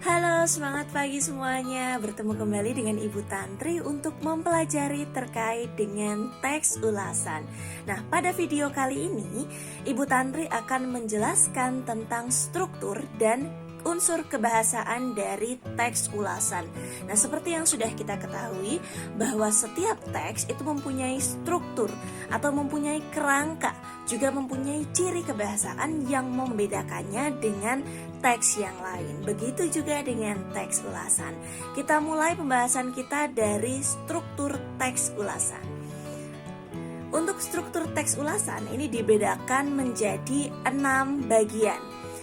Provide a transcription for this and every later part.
Halo, semangat pagi semuanya. Bertemu kembali dengan Ibu Tantri untuk mempelajari terkait dengan teks ulasan. Nah, pada video kali ini, Ibu Tantri akan menjelaskan tentang struktur dan unsur kebahasaan dari teks ulasan. Nah, seperti yang sudah kita ketahui bahwa setiap teks itu mempunyai struktur atau mempunyai kerangka, juga mempunyai ciri kebahasaan yang membedakannya dengan teks yang lain. Begitu juga dengan teks ulasan. Kita mulai pembahasan kita dari struktur teks ulasan. Untuk struktur teks ulasan ini dibedakan menjadi 6 bagian.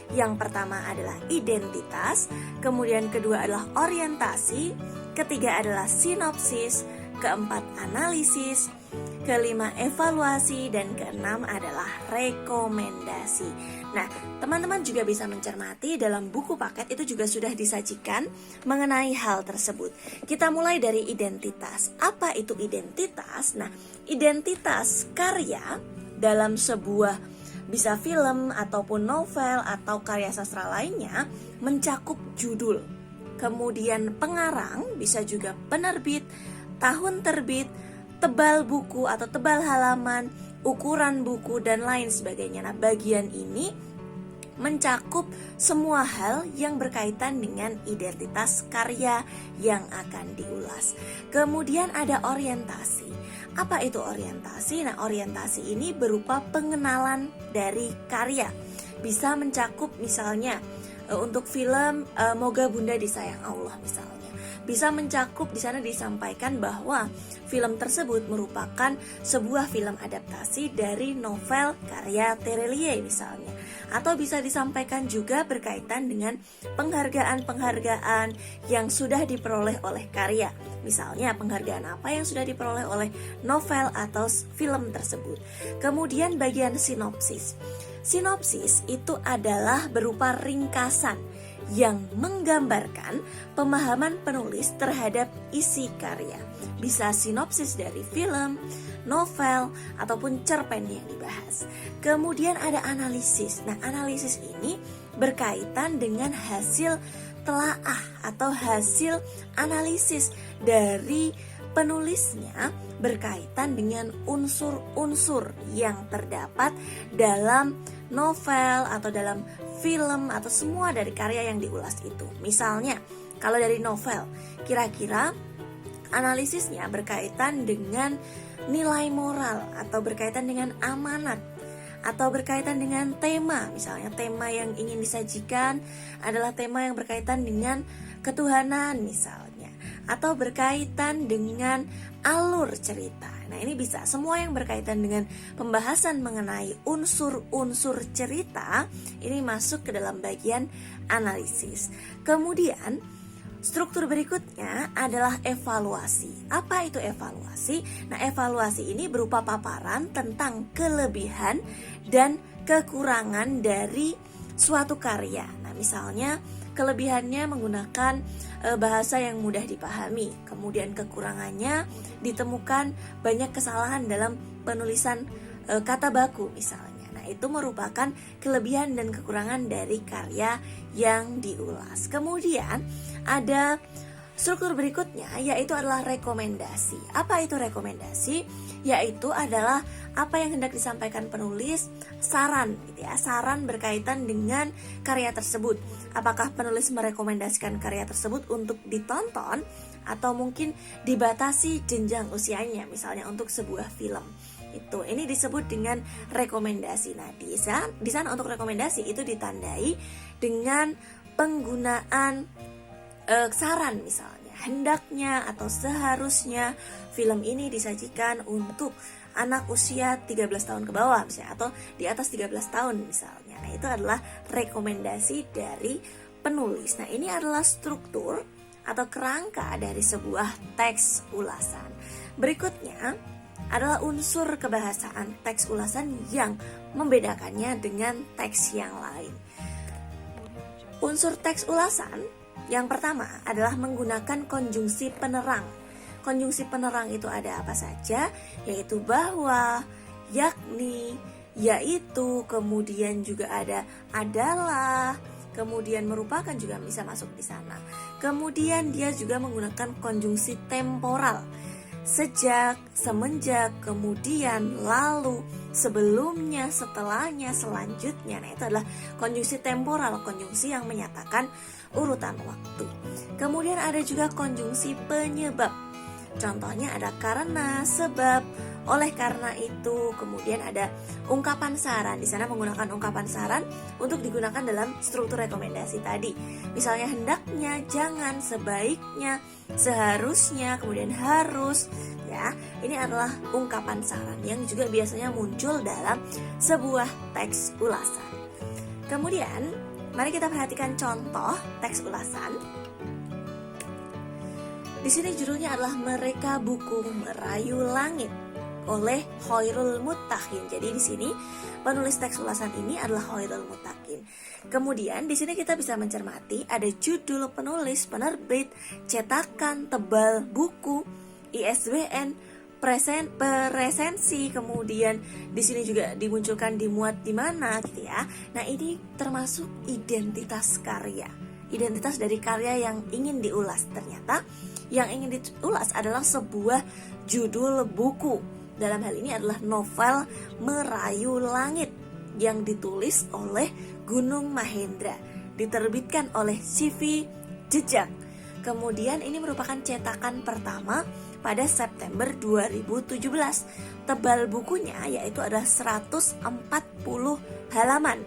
Yang pertama adalah identitas, kemudian kedua adalah orientasi, ketiga adalah sinopsis, keempat analisis, kelima evaluasi, dan keenam adalah rekomendasi. Nah, teman-teman juga bisa mencermati dalam buku paket itu juga sudah disajikan mengenai hal tersebut. Kita mulai dari identitas. Apa itu identitas? Nah, identitas karya dalam sebuah bisa film ataupun novel atau karya sastra lainnya mencakup judul, kemudian pengarang, bisa juga penerbit, tahun terbit, tebal buku atau tebal halaman, ukuran buku, dan lain sebagainya. Nah, bagian ini mencakup semua hal yang berkaitan dengan identitas karya yang akan diulas. Kemudian ada orientasi. Apa itu orientasi? Nah, orientasi ini berupa pengenalan dari karya. Bisa mencakup misalnya untuk film Moga Bunda Disayang Allah misalnya. Bisa mencakup, di sana disampaikan bahwa film tersebut merupakan sebuah film adaptasi dari novel karya Terelie misalnya. Atau bisa disampaikan juga berkaitan dengan penghargaan-penghargaan yang sudah diperoleh oleh karya. Misalnya penghargaan apa yang sudah diperoleh oleh novel atau film tersebut. Kemudian bagian sinopsis. Sinopsis itu adalah berupa ringkasan yang menggambarkan pemahaman penulis terhadap isi karya. Bisa sinopsis dari film, novel, ataupun cerpen yang dibahas. Kemudian ada analisis. Nah, analisis ini berkaitan dengan hasil telaah atau hasil analisis dari penulisnya berkaitan dengan unsur-unsur yang terdapat dalam novel atau dalam film atau semua dari karya yang diulas itu. Misalnya, kalau dari novel, kira-kira analisisnya berkaitan dengan nilai moral atau berkaitan dengan amanat atau berkaitan dengan tema. Misalnya tema yang ingin disajikan adalah tema yang berkaitan dengan ketuhanan misalnya, atau berkaitan dengan alur cerita. Nah, ini bisa semua yang berkaitan dengan pembahasan mengenai unsur-unsur cerita ini masuk ke dalam bagian analisis. Kemudian struktur berikutnya adalah evaluasi. Apa itu evaluasi? Nah, evaluasi ini berupa paparan tentang kelebihan dan kekurangan dari suatu karya. Nah, misalnya kelebihannya menggunakan bahasa yang mudah dipahami. Kemudian kekurangannya ditemukan banyak kesalahan dalam penulisan kata baku misalnya. Nah, itu merupakan kelebihan dan kekurangan dari karya yang diulas. Kemudian ada struktur berikutnya, yaitu adalah rekomendasi. Apa itu rekomendasi? Yaitu adalah apa yang hendak disampaikan penulis, saran gitu ya, saran berkaitan dengan karya tersebut. Apakah penulis merekomendasikan karya tersebut untuk ditonton atau mungkin dibatasi jenjang usianya, misalnya untuk sebuah film. Ini disebut dengan rekomendasi. Nah, di sana untuk rekomendasi itu ditandai dengan penggunaan saran misalnya, hendaknya atau seharusnya film ini disajikan untuk anak usia 13 tahun ke bawah misalnya, atau di atas 13 tahun misalnya. Nah, itu adalah rekomendasi dari penulis. Nah, ini adalah struktur atau kerangka dari sebuah teks ulasan. Berikutnya adalah unsur kebahasaan teks ulasan yang membedakannya dengan teks yang lain. Unsur teks ulasan yang pertama adalah menggunakan konjungsi penerang. Konjungsi penerang itu ada apa saja? Yaitu bahwa, yakni, yaitu, kemudian juga ada adalah, kemudian merupakan juga bisa masuk di sana. Kemudian dia juga menggunakan konjungsi temporal. Sejak, semenjak, kemudian, lalu, sebelumnya, setelahnya, selanjutnya. Nah, itu adalah konjungsi temporal, konjungsi yang menyatakan urutan waktu. Kemudian ada juga konjungsi penyebab. Contohnya ada karena, sebab, oleh karena itu. Kemudian ada ungkapan saran. Di sana menggunakan ungkapan saran untuk digunakan dalam struktur rekomendasi tadi. Misalnya hendaknya, jangan, sebaiknya, seharusnya, kemudian harus. Ya, ini adalah ungkapan saran yang juga biasanya muncul dalam sebuah teks ulasan. Kemudian, mari kita perhatikan contoh teks ulasan. Di sini judulnya adalah Mereka Buku Merayu Langit oleh Khairul Muttaqin. Jadi di sini penulis teks ulasan ini adalah Khairul Muttaqin. Kemudian di sini kita bisa mencermati ada judul, penulis, penerbit, cetakan, tebal buku, ISBN, presensi, kemudian di sini juga dimunculkan dimuat di mana gitu ya. Nah, ini termasuk identitas karya. Identitas dari karya yang ingin diulas. Ternyata yang ingin diulas adalah sebuah judul buku. Dalam hal ini adalah novel Merayu Langit yang ditulis oleh Gunung Mahendra, diterbitkan oleh CV Jejak. Kemudian ini merupakan cetakan pertama pada September 2017. Tebal bukunya yaitu adalah 140 halaman,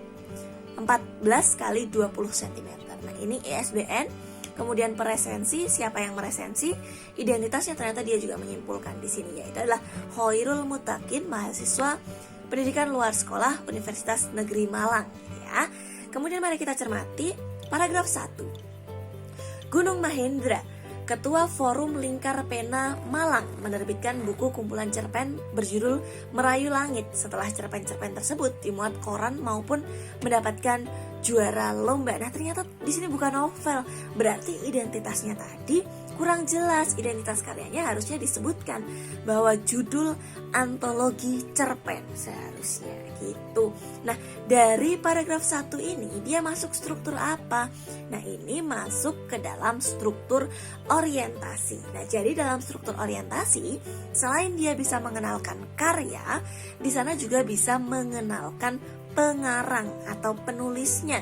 14 kali 20 cm. Nah, ini ISBN, kemudian presensi, siapa yang meresensi, identitasnya ternyata dia juga menyimpulkan di sini yaitu adalah Khairul Muttaqin, mahasiswa pendidikan luar sekolah Universitas Negeri Malang ya. Kemudian mari kita cermati paragraf 1. Gunung Mahendra, Ketua Forum Lingkar Pena Malang, menerbitkan buku kumpulan cerpen berjudul Merayu Langit setelah cerpen-cerpen tersebut dimuat koran maupun mendapatkan juara lomba. Nah, ternyata di sini bukan novel, berarti identitasnya tadi kurang jelas. Identitas karyanya harusnya disebutkan bahwa judul antologi cerpen seharusnya gitu. Nah, dari paragraf 1 ini dia masuk struktur apa? Nah, ini masuk ke dalam struktur orientasi. Nah, jadi dalam struktur orientasi, selain dia bisa mengenalkan karya, di sana juga bisa mengenalkan pengarang atau penulisnya.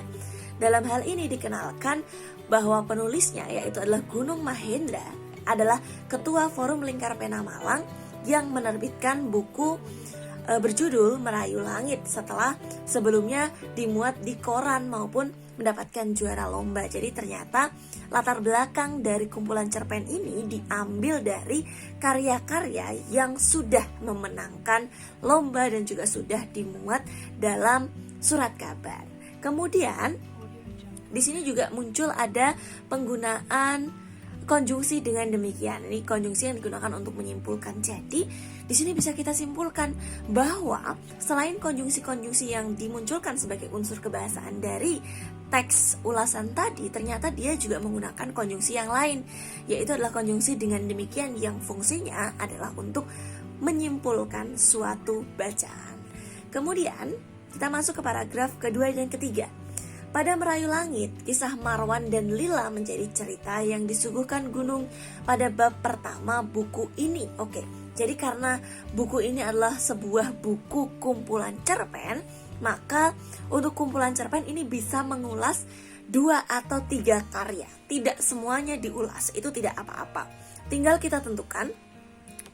Dalam hal ini dikenalkan bahwa penulisnya yaitu adalah Gunung Mahendra adalah Ketua Forum Lingkar Pena Malang yang menerbitkan buku berjudul Merayu Langit setelah sebelumnya dimuat di koran maupun mendapatkan juara lomba. Jadi ternyata latar belakang dari kumpulan cerpen ini diambil dari karya-karya yang sudah memenangkan lomba dan juga sudah dimuat dalam surat kabar. Kemudian di sini juga muncul ada penggunaan konjungsi dengan demikian. Ini konjungsi yang digunakan untuk menyimpulkan. Jadi di sini bisa kita simpulkan bahwa selain konjungsi-konjungsi yang dimunculkan sebagai unsur kebahasaan dari teks ulasan tadi, ternyata dia juga menggunakan konjungsi yang lain, yaitu adalah konjungsi dengan demikian yang fungsinya adalah untuk menyimpulkan suatu bacaan. Kemudian kita masuk ke paragraf kedua dan ketiga. Pada Merayu Langit, kisah Marwan dan Lila menjadi cerita yang disuguhkan Gunung pada bab pertama buku ini. Oke, jadi karena buku ini adalah sebuah buku kumpulan cerpen, maka untuk kumpulan cerpen ini bisa mengulas 2 atau 3 karya. Tidak semuanya diulas, itu tidak apa-apa. Tinggal kita tentukan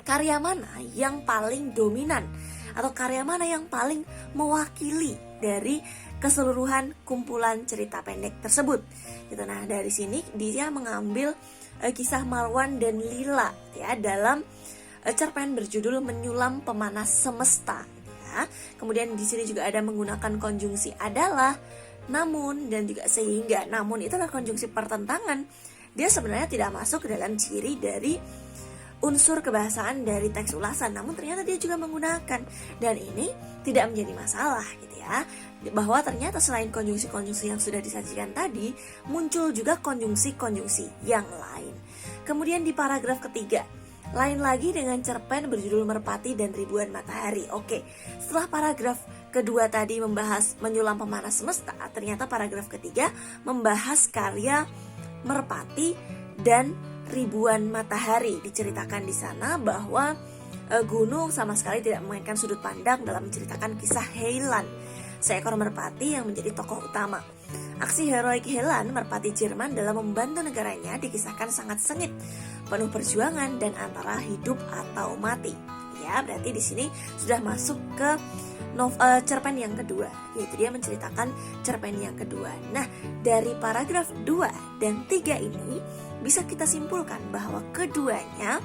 karya mana yang paling dominan atau karya mana yang paling mewakili dari keseluruhan kumpulan cerita pendek tersebut. Gitu. Nah, dari sini dia mengambil kisah Marwan dan Lila ya dalam cerpen berjudul Menyulam Pemanas Semesta. Ya. Kemudian di sini juga ada menggunakan konjungsi adalah, namun, dan juga sehingga. Namun itu adalah konjungsi pertentangan. Dia sebenarnya tidak masuk ke dalam ciri dari unsur kebahasaan dari teks ulasan, namun ternyata dia juga menggunakan, dan ini tidak menjadi masalah gitu ya, bahwa ternyata selain konjungsi-konjungsi yang sudah disajikan tadi, muncul juga konjungsi-konjungsi yang lain. Kemudian di paragraf ketiga, lain lagi dengan cerpen berjudul Merpati dan Ribuan Matahari. Oke, setelah paragraf kedua tadi membahas menyulam pemanah semesta, ternyata paragraf ketiga membahas karya merpati dan ribuan matahari. Diceritakan di sana bahwa gunung sama sekali tidak memainkan sudut pandang dalam menceritakan kisah Heilan, seekor merpati yang menjadi tokoh utama. Aksi heroik Heilan, merpati Jerman, dalam membantu negaranya dikisahkan sangat sengit, penuh perjuangan dan antara hidup atau mati. Ya, berarti di sini sudah masuk ke cerpen yang kedua, yaitu dia menceritakan cerpen yang kedua. Nah, dari paragraf 2 dan 3 ini bisa kita simpulkan bahwa keduanya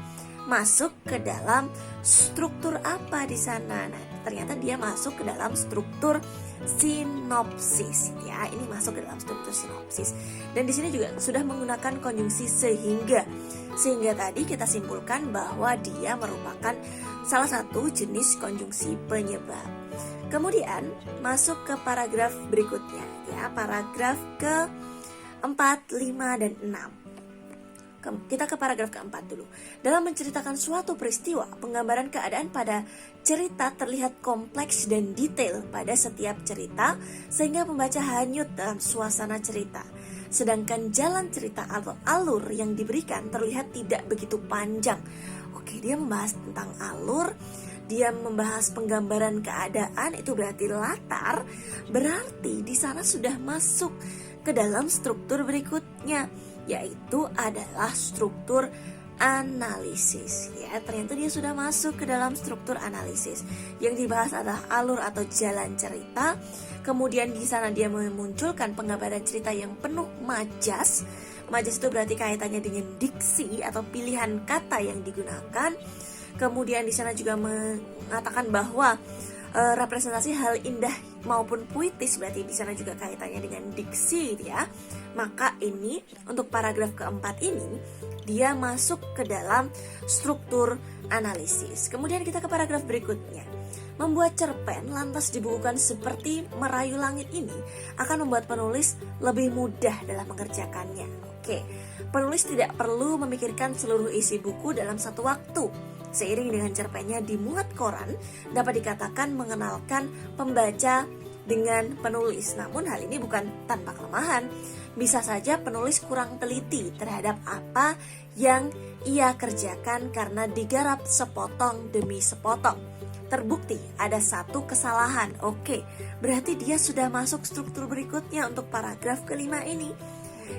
masuk ke dalam struktur apa di sana. Nah, ternyata dia masuk ke dalam struktur sinopsis. Ya, ini masuk ke dalam struktur sinopsis. Dan di sini juga sudah menggunakan konjungsi sehingga. Sehingga tadi kita simpulkan bahwa dia merupakan salah satu jenis konjungsi penyebab. Kemudian masuk ke paragraf berikutnya, ya, paragraf ke-4, 5 dan 6. Kita ke paragraf keempat dulu. Dalam menceritakan suatu peristiwa, penggambaran keadaan pada cerita terlihat kompleks dan detail pada setiap cerita, sehingga pembaca hanyut dalam suasana cerita. Sedangkan jalan cerita atau alur yang diberikan terlihat tidak begitu panjang. Oke, dia membahas tentang alur, dia membahas penggambaran keadaan, itu berarti latar, berarti di sana sudah masuk ke dalam struktur berikutnya, yaitu adalah struktur analisis. Ya, ternyata dia sudah masuk ke dalam struktur analisis. Yang dibahas adalah alur atau jalan cerita. Kemudian di sana dia memunculkan penggambaran cerita yang penuh majas. Majas itu berarti kaitannya dengan diksi atau pilihan kata yang digunakan. Kemudian di sana juga mengatakan bahwa representasi hal indah maupun puitis, berarti di sana juga kaitannya dengan diksi, ya. Maka ini untuk paragraf keempat ini dia masuk ke dalam struktur analisis. Kemudian kita ke paragraf berikutnya. Membuat cerpen lantas dibukukan seperti Merayu Langit ini akan membuat penulis lebih mudah dalam mengerjakannya. Oke, penulis tidak perlu memikirkan seluruh isi buku dalam satu waktu. Seiring dengan cerpennya dimuat koran, dapat dikatakan mengenalkan pembaca dengan penulis. Namun hal ini bukan tanpa kelemahan. Bisa saja penulis kurang teliti terhadap apa yang ia kerjakan karena digarap sepotong demi sepotong. Terbukti ada satu kesalahan. Oke, berarti dia sudah masuk struktur berikutnya untuk paragraf kelima ini,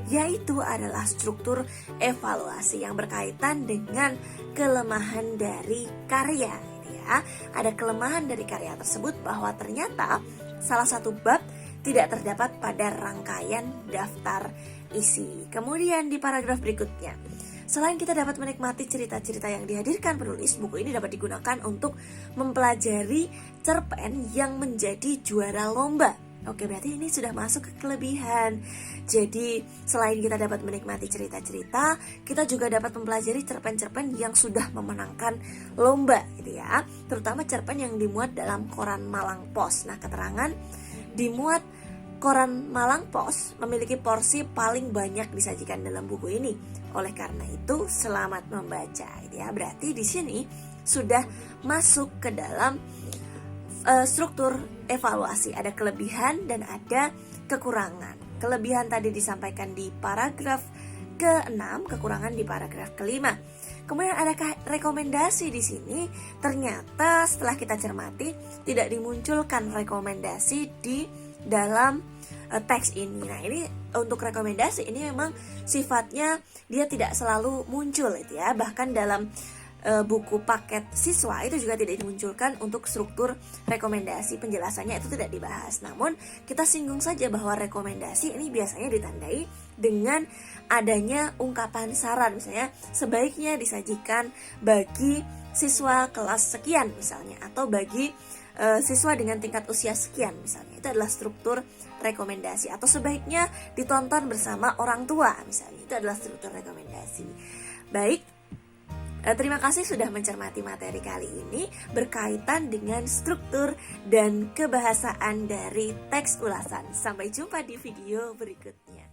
yaitu adalah struktur evaluasi yang berkaitan dengan kelemahan dari karya, ya. Ada kelemahan dari karya tersebut bahwa ternyata salah satu bab tidak terdapat pada rangkaian daftar isi. Kemudian di paragraf berikutnya, selain kita dapat menikmati cerita-cerita yang dihadirkan penulis, buku ini dapat digunakan untuk mempelajari cerpen yang menjadi juara lomba. Oke, berarti ini sudah masuk ke kelebihan. Jadi selain kita dapat menikmati cerita-cerita, kita juga dapat mempelajari cerpen-cerpen yang sudah memenangkan lomba, gitu ya. Terutama cerpen yang dimuat dalam koran Malang Post. Nah, keterangan dimuat koran Malang Post memiliki porsi paling banyak disajikan dalam buku ini. Oleh karena itu, selamat membaca, gitu ya. Berarti di sini sudah masuk ke dalam struktur evaluasi. Ada kelebihan dan ada kekurangan. Kelebihan tadi disampaikan di paragraf ke-6, kekurangan di paragraf ke-5. Kemudian ada rekomendasi di sini. Ternyata setelah kita cermati tidak dimunculkan rekomendasi di dalam teks ini. Nah, ini untuk rekomendasi ini memang sifatnya dia tidak selalu muncul, itu ya. Bahkan dalam buku paket siswa itu juga tidak dimunculkan untuk struktur rekomendasi, penjelasannya itu tidak dibahas. Namun kita singgung saja bahwa rekomendasi ini biasanya ditandai dengan adanya ungkapan saran, misalnya sebaiknya disajikan bagi siswa kelas sekian misalnya, atau bagi siswa dengan tingkat usia sekian misalnya. Itu adalah struktur rekomendasi. Atau sebaiknya ditonton bersama orang tua misalnya, itu adalah struktur rekomendasi. Baik, terima kasih sudah mencermati materi kali ini berkaitan dengan struktur dan kebahasaan dari teks ulasan. Sampai jumpa di video berikutnya.